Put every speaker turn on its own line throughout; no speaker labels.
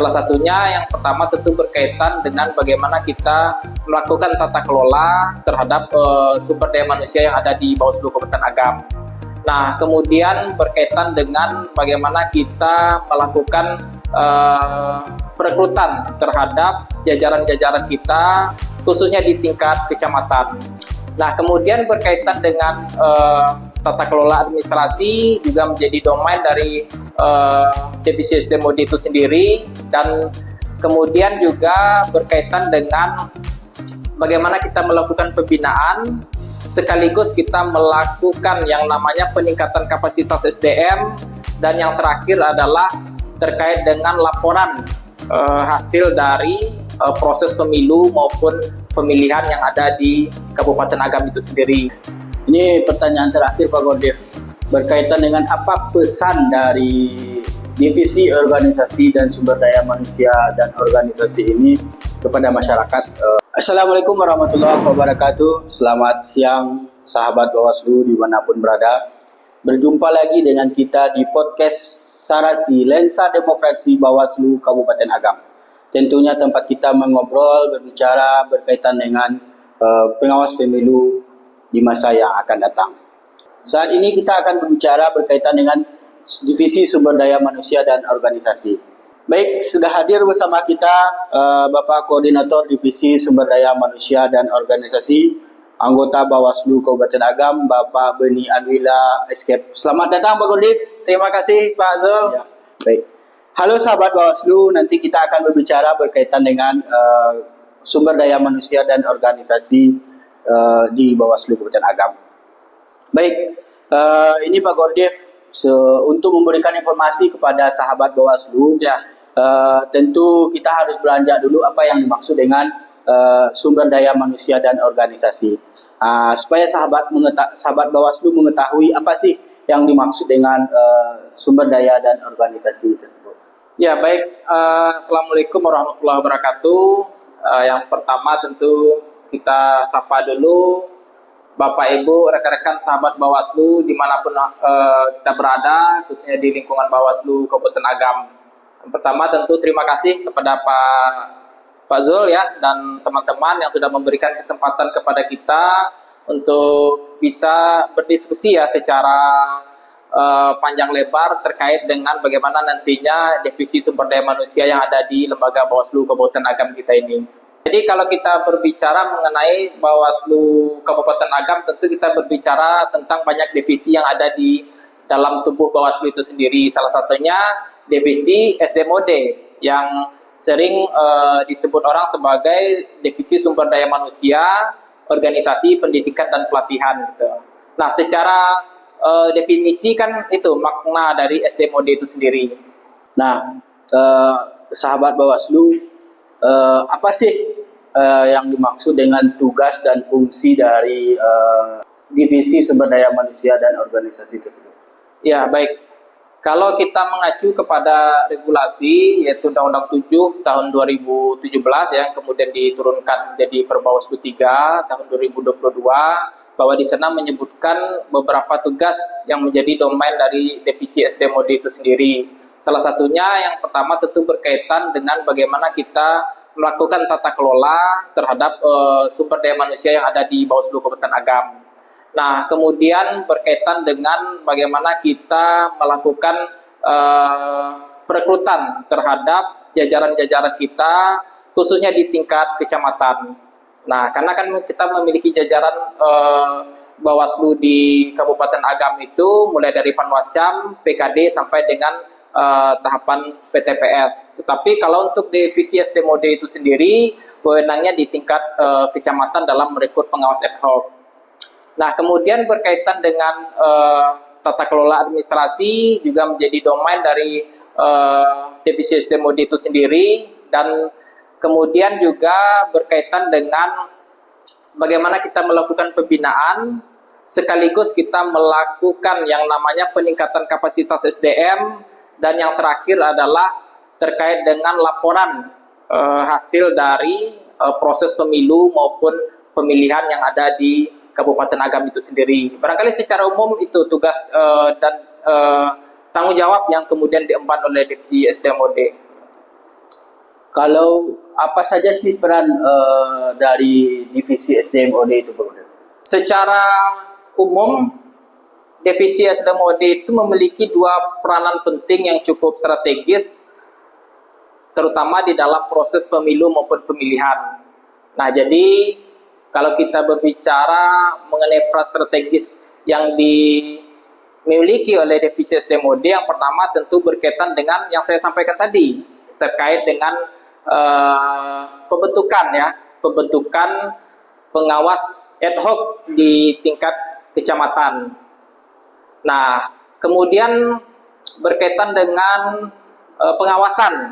Salah satunya yang pertama tentu berkaitan dengan bagaimana kita melakukan tata kelola terhadap sumber daya manusia yang ada di Bawaslu Kabupaten Agam. Nah, kemudian berkaitan dengan bagaimana kita melakukan perekrutan terhadap jajaran-jajaran kita, khususnya di tingkat kecamatan. Nah, kemudian berkaitan dengan tata kelola administrasi juga menjadi domain dari Divisi SD Mode itu sendiri, dan kemudian juga berkaitan dengan bagaimana kita melakukan pembinaan sekaligus kita melakukan yang namanya peningkatan kapasitas SDM, dan yang terakhir adalah terkait dengan laporan hasil dari proses pemilu maupun pemilihan yang ada di Kabupaten Agam itu sendiri.
Ini pertanyaan terakhir Pak Gordev, berkaitan dengan apa pesan dari Divisi Organisasi dan Sumber Daya Manusia dan Organisasi ini kepada masyarakat. Assalamualaikum warahmatullahi wabarakatuh. Selamat siang sahabat Bawaslu dimanapun berada. Berjumpa lagi dengan kita di podcast Sarasi Lensa Demokrasi Bawaslu Kabupaten Agam. Tentunya tempat kita mengobrol, berbicara berkaitan dengan pengawas pemilu di masa yang akan datang. Saat ini kita akan berbicara berkaitan dengan Divisi Sumber Daya Manusia dan Organisasi. Baik, sudah hadir bersama kita Bapak Koordinator Divisi Sumber Daya Manusia dan Organisasi, anggota Bawaslu Kabupaten Agam, Bapak Beni Alwila Escape. Selamat datang Pak Gordev.
Terima kasih Pak Zul.
Ya, baik. Halo sahabat Bawaslu, nanti kita akan berbicara berkaitan dengan sumber daya manusia dan organisasi di Bawaslu Kabupaten Agam. Baik, ini Pak Gordev, untuk memberikan informasi kepada sahabat Bawaslu,
Ya.
Tentu kita harus beranjak dulu apa yang dimaksud dengan sumber daya manusia dan organisasi, supaya sahabat Bawaslu mengetahui apa sih yang dimaksud dengan sumber daya dan organisasi tersebut.
Ya, baik. Assalamualaikum warahmatullahi wabarakatuh. Yang pertama tentu kita sapa dulu Bapak Ibu, rekan-rekan sahabat Bawaslu dimanapun kita berada, khususnya di lingkungan Bawaslu Kabupaten Agam. Yang pertama tentu terima kasih kepada Pak Zul ya, dan teman-teman yang sudah memberikan kesempatan kepada kita untuk bisa berdiskusi ya secara panjang lebar terkait dengan bagaimana nantinya Divisi Sumber Daya Manusia yang ada di Lembaga Bawaslu Kabupaten Agam kita ini. Jadi kalau kita berbicara mengenai Bawaslu Kabupaten Agam, tentu kita berbicara tentang banyak divisi yang ada di dalam tubuh Bawaslu itu sendiri. Salah satunya Divisi SD Mode yang sering disebut orang sebagai Divisi Sumber Daya Manusia, Organisasi Pendidikan dan Pelatihan gitu. Nah, secara definisi kan itu makna dari SD Mode itu sendiri.
Nah, sahabat Bawaslu, apa sih yang dimaksud dengan tugas dan fungsi dari Divisi Sumber Daya Manusia dan Organisasi tersebut?
Ya, baik. Kalau kita mengacu kepada regulasi yaitu Undang-Undang 7 tahun 2017 ya, kemudian diturunkan menjadi Perbawaslu 3 tahun 2022, bahwa di sana menyebutkan beberapa tugas yang menjadi domain dari Divisi SD Mode itu sendiri. Salah satunya yang pertama tentu berkaitan dengan bagaimana kita melakukan tata kelola terhadap sumber daya manusia yang ada di Bawaslu Kabupaten Agam. Nah, kemudian berkaitan dengan bagaimana kita melakukan perekrutan terhadap jajaran-jajaran kita, khususnya di tingkat kecamatan. Nah, karena kan kita memiliki jajaran Bawaslu di Kabupaten Agam itu mulai dari Panwascam, PKD sampai dengan tahapan PTPS. Tetapi kalau untuk Divisi SD Mode itu sendiri, wewenangnya di tingkat kecamatan dalam merekrut pengawas ad hoc. Nah, kemudian berkaitan dengan tata kelola administrasi juga menjadi domain dari Divisi SD Mode itu sendiri, dan kemudian juga berkaitan dengan bagaimana kita melakukan pembinaan sekaligus kita melakukan yang namanya peningkatan kapasitas SDM, dan yang terakhir adalah terkait dengan laporan hasil dari proses pemilu maupun pemilihan yang ada di Kabupaten Agam itu sendiri. Barangkali secara umum itu tugas dan tanggung jawab yang kemudian diemban oleh Divisi SD Mode.
Kalau apa saja sih peran dari divisi SDMOD itu, Pak Gede?
Secara umum, divisi SDMOD itu memiliki dua peranan penting yang cukup strategis, terutama di dalam proses pemilu maupun pemilihan. Nah, jadi kalau kita berbicara mengenai peran strategis yang dimiliki oleh divisi SDMOD, yang pertama tentu berkaitan dengan yang saya sampaikan tadi, terkait dengan pembentukan pengawas ad hoc di tingkat kecamatan. Nah, kemudian berkaitan dengan pengawasan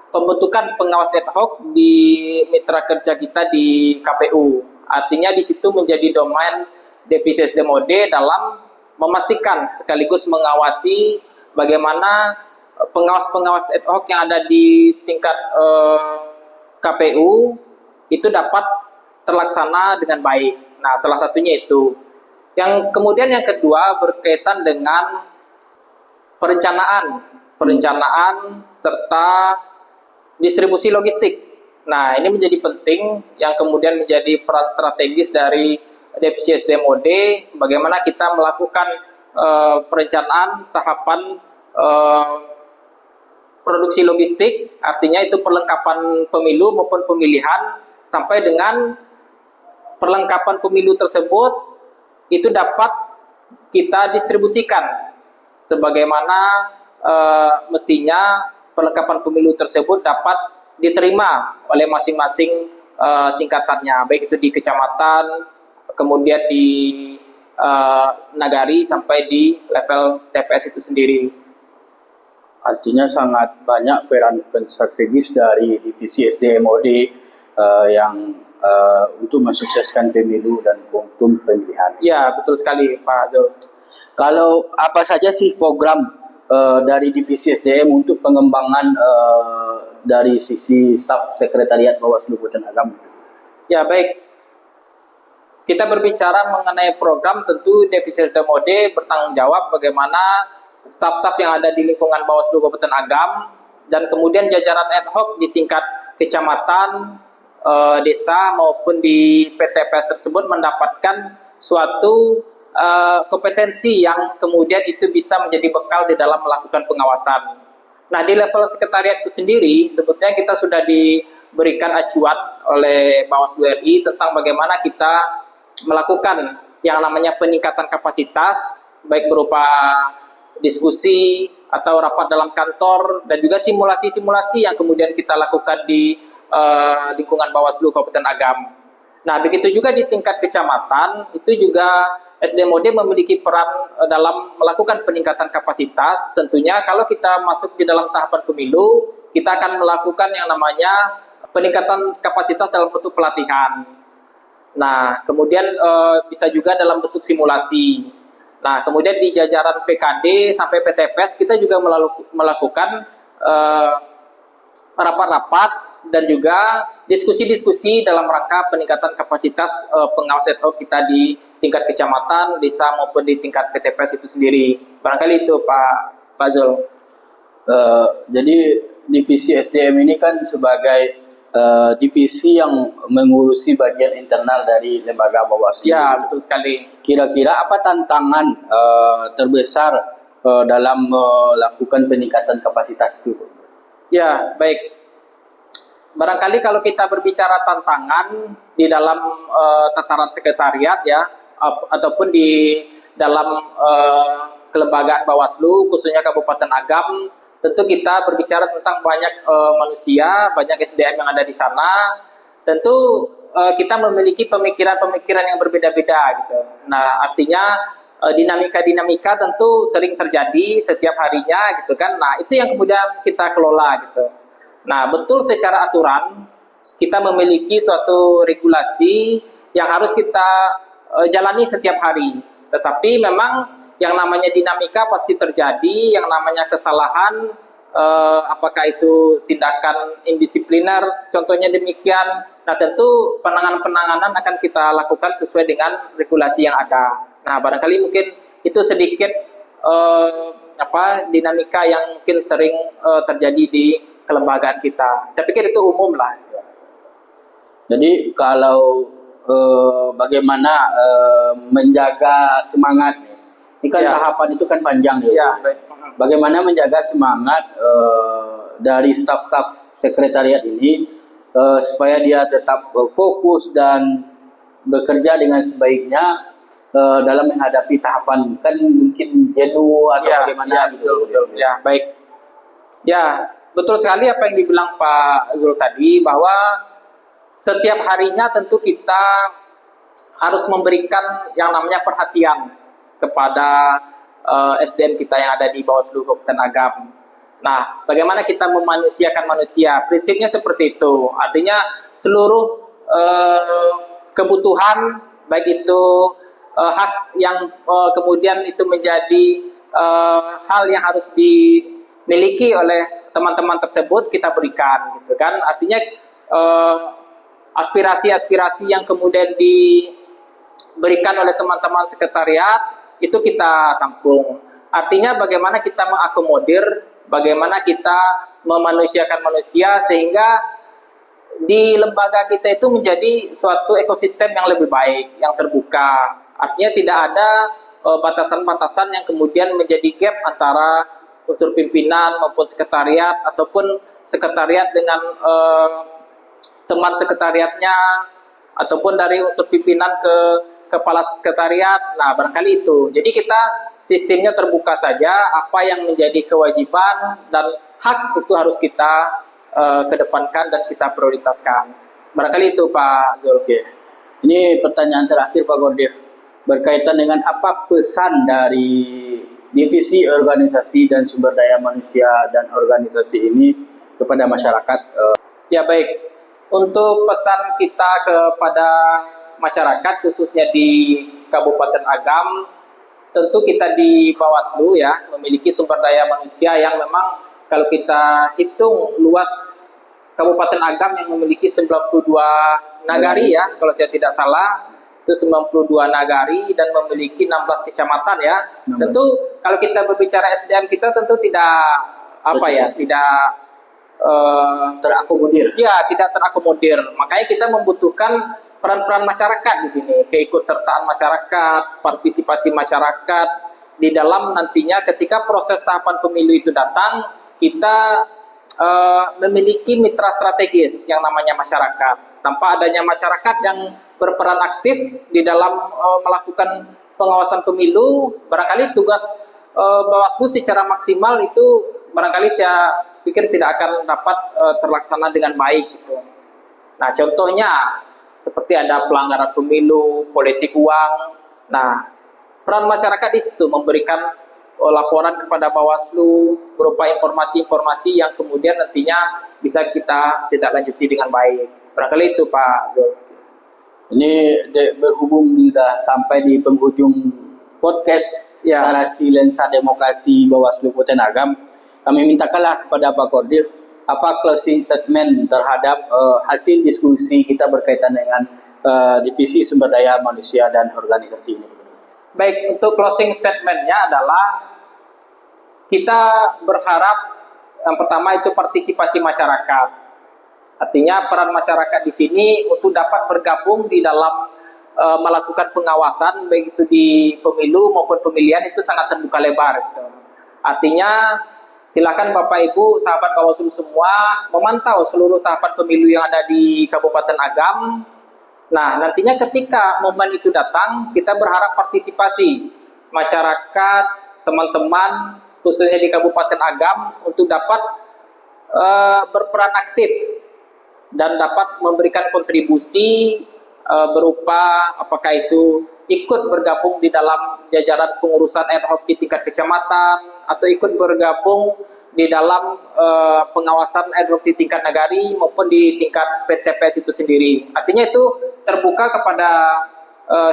pembentukan pengawas ad hoc di mitra kerja kita di KPU. Artinya di situ menjadi domain divisi SDMOD dalam memastikan sekaligus mengawasi bagaimana pengawas-pengawas ad hoc yang ada di tingkat KPU itu dapat terlaksana dengan baik. Nah, salah satunya itu. Yang kemudian yang kedua berkaitan dengan perencanaan serta distribusi logistik. Nah, ini menjadi penting yang kemudian menjadi peran strategis dari divisi SDMOD, bagaimana kita melakukan perencanaan tahapan produksi logistik, artinya itu perlengkapan pemilu maupun pemilihan, sampai dengan perlengkapan pemilu tersebut itu dapat kita distribusikan sebagaimana mestinya perlengkapan pemilu tersebut dapat diterima oleh masing-masing tingkatannya, baik itu di kecamatan, kemudian di nagari, sampai di level TPS itu sendiri.
Artinya sangat banyak peran strategis dari divisi SDMOD yang untuk mensukseskan pemilu dan hukum pemilihan.
Ya, betul sekali Pak Zul.
Kalau apa saja sih program dari divisi SDM untuk pengembangan dari sisi staf sekretariat Bawaslu Kabupaten Agam?
Ya, baik. Kita berbicara mengenai program, tentu divisi SDMOD bertanggung jawab bagaimana staf-staf yang ada di lingkungan Bawaslu Kabupaten Agam dan kemudian jajaran ad hoc di tingkat kecamatan, desa maupun di PTPS tersebut mendapatkan suatu kompetensi yang kemudian itu bisa menjadi bekal di dalam melakukan pengawasan. Nah, di level sekretariat itu sendiri sebetulnya kita sudah diberikan acuan oleh Bawaslu RI tentang bagaimana kita melakukan yang namanya peningkatan kapasitas, baik berupa diskusi atau rapat dalam kantor, dan juga simulasi-simulasi yang kemudian kita lakukan di lingkungan Bawaslu Kabupaten Agam. Nah, begitu juga di tingkat kecamatan, itu juga SDMOD memiliki peran dalam melakukan peningkatan kapasitas. Tentunya kalau kita masuk di dalam tahapan pemilu, kita akan melakukan yang namanya peningkatan kapasitas dalam bentuk pelatihan. Nah, kemudian bisa juga dalam bentuk simulasi. Nah, kemudian di jajaran PKD sampai PTPS kita juga melakukan rapat-rapat dan juga diskusi-diskusi dalam rangka peningkatan kapasitas pengawas ad hoc kita di tingkat kecamatan, desa maupun di tingkat PTPS itu sendiri. Barangkali itu Pak Zul.
Jadi divisi SDM ini kan sebagai divisi yang mengurusi bagian internal dari lembaga Bawaslu.
Ya, betul sekali.
Kira-kira apa tantangan terbesar dalam melakukan peningkatan kapasitas itu?
Ya, baik. Barangkali kalau kita berbicara tantangan di dalam tataran sekretariat ya, ataupun di dalam kelembagaan Bawaslu, khususnya Kabupaten Agam, tentu kita berbicara tentang banyak manusia, banyak SDM yang ada di sana. Tentu kita memiliki pemikiran-pemikiran yang berbeda-beda gitu. Nah, artinya dinamika-dinamika tentu sering terjadi setiap harinya gitu kan. Nah, itu yang kemudian kita kelola gitu. Nah, betul secara aturan kita memiliki suatu regulasi yang harus kita jalani setiap hari. Tetapi memang yang namanya dinamika pasti terjadi, yang namanya kesalahan, apakah itu tindakan indisipliner, contohnya demikian. Nah, tentu penanganan akan kita lakukan sesuai dengan regulasi yang ada. Nah, barangkali mungkin itu sedikit dinamika yang mungkin sering terjadi di kelembagaan kita. Saya pikir itu umum lah.
Jadi kalau bagaimana menjaga semangat, ini kan tahapan itu kan panjang ya.
Ya, baik.
Bagaimana menjaga semangat dari staf-staf sekretariat ini supaya dia tetap fokus dan bekerja dengan sebaiknya dalam menghadapi tahapan, kan mungkin jenuh atau bagaimana gitu.
Betul. Ya, baik. Ya, betul sekali apa yang dibilang Pak Zul tadi, bahwa setiap harinya tentu kita harus memberikan yang namanya perhatian kepada SDM kita yang ada di Bawaslu Kabupaten Agam. Nah, bagaimana kita memanusiakan manusia? Prinsipnya seperti itu. Artinya seluruh kebutuhan, baik itu hak yang kemudian itu menjadi hal yang harus dimiliki oleh teman-teman tersebut kita berikan, gitu kan? Artinya aspirasi-aspirasi yang kemudian diberikan oleh teman-teman sekretariat itu kita tampung. Artinya bagaimana kita mengakomodir, bagaimana kita memanusiakan manusia sehingga di lembaga kita itu menjadi suatu ekosistem yang lebih baik, yang terbuka. Artinya tidak ada batasan-batasan yang kemudian menjadi gap antara unsur pimpinan maupun sekretariat, ataupun sekretariat dengan teman sekretariatnya, ataupun dari unsur pimpinan ke kepala sekretariat. Nah, barangkali itu. Jadi kita sistemnya terbuka saja, apa yang menjadi kewajiban dan hak itu harus kita kedepankan dan kita prioritaskan. Barangkali itu Pak Zul.
Ini pertanyaan terakhir Pak Gordev, berkaitan dengan apa pesan dari Divisi Organisasi dan Sumber Daya Manusia dan organisasi ini kepada masyarakat.
Ya, baik. Untuk pesan kita kepada masyarakat khususnya di Kabupaten Agam, tentu kita di Bawaslu ya memiliki sumber daya manusia yang memang kalau kita hitung luas Kabupaten Agam yang memiliki 92 nagari ya, kalau saya tidak salah itu 92 nagari dan memiliki 16 kecamatan ya. 16. Tentu kalau kita berbicara SDM kita tentu tidak tidak
terakomodir.
Ya, tidak terakomodir. Makanya kita membutuhkan peran-peran masyarakat di sini, keikutsertaan masyarakat, partisipasi masyarakat di dalam nantinya ketika proses tahapan pemilu itu datang, kita memiliki mitra strategis yang namanya masyarakat. Tanpa adanya masyarakat yang berperan aktif di dalam melakukan pengawasan pemilu, barangkali tugas Bawaslu secara maksimal itu barangkali saya pikir tidak akan dapat terlaksana dengan baik gitu. Nah, contohnya seperti ada pelanggaran pemilu, politik uang. Nah, peran masyarakat di situ memberikan laporan kepada Bawaslu berupa informasi-informasi yang kemudian nantinya bisa kita tidak lanjuti dengan baik. Barangkali itu Pak Zul.
Ini berhubung sudah sampai di penghujung podcast narasi lensa demokrasi Bawaslu Kabupaten Agam. Kami mintakanlah kepada Pak Gordev apa closing statement terhadap hasil diskusi kita berkaitan dengan Divisi Sumber Daya Manusia dan organisasi ini.
Baik, untuk closing statementnya adalah kita berharap yang pertama itu partisipasi masyarakat. Artinya peran masyarakat di sini untuk dapat bergabung di dalam melakukan pengawasan baik itu di pemilu maupun pemilihan itu sangat terbuka lebar. Gitu. Artinya silakan Bapak Ibu, sahabat Bawaslu semua memantau seluruh tahapan pemilu yang ada di Kabupaten Agam. Nah, nantinya ketika momen itu datang, kita berharap partisipasi masyarakat, teman-teman, khususnya di Kabupaten Agam untuk dapat berperan aktif dan dapat memberikan kontribusi berupa apakah itu ikut bergabung di dalam jajaran pengurusan ad hoc di tingkat kecamatan atau ikut bergabung di dalam pengawasan ad hoc di tingkat nagari maupun di tingkat PTPS itu sendiri. Artinya itu terbuka kepada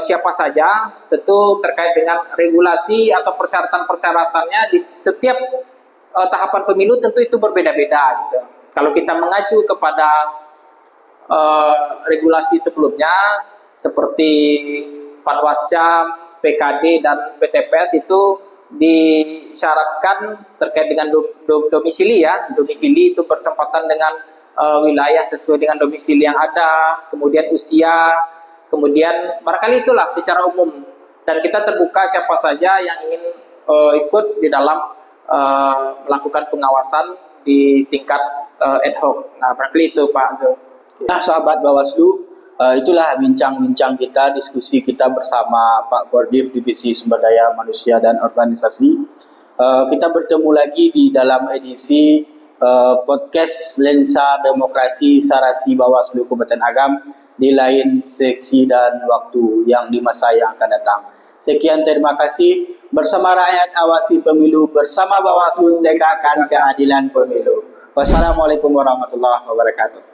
siapa saja, tentu terkait dengan regulasi atau persyaratan-persyaratannya di setiap tahapan pemilu tentu itu berbeda-beda gitu. Kalau kita mengacu kepada regulasi sebelumnya seperti Panwascam, PKD dan PTPS itu disyaratkan terkait dengan domisili ya. Domisili itu bertempatan dengan wilayah sesuai dengan domisili yang ada, kemudian usia, kemudian barangkali itulah secara umum. Dan kita terbuka siapa saja yang ingin ikut di dalam melakukan pengawasan di tingkat ad hoc. Nah, barangkali itu Pak Zul.
Nah, sahabat Bawaslu, itulah bincang-bincang kita, diskusi kita bersama Pak Gordif Divisi Sumber Daya Manusia dan Organisasi. Kita bertemu lagi di dalam edisi podcast Lensa Demokrasi Sarasi Bawaslu Kabupaten Agam di lain seksi dan waktu yang di masa yang akan datang. Sekian, terima kasih. Bersama rakyat awasi pemilu, bersama Bawaslu tegakkan keadilan pemilu. Wassalamualaikum warahmatullahi wabarakatuh.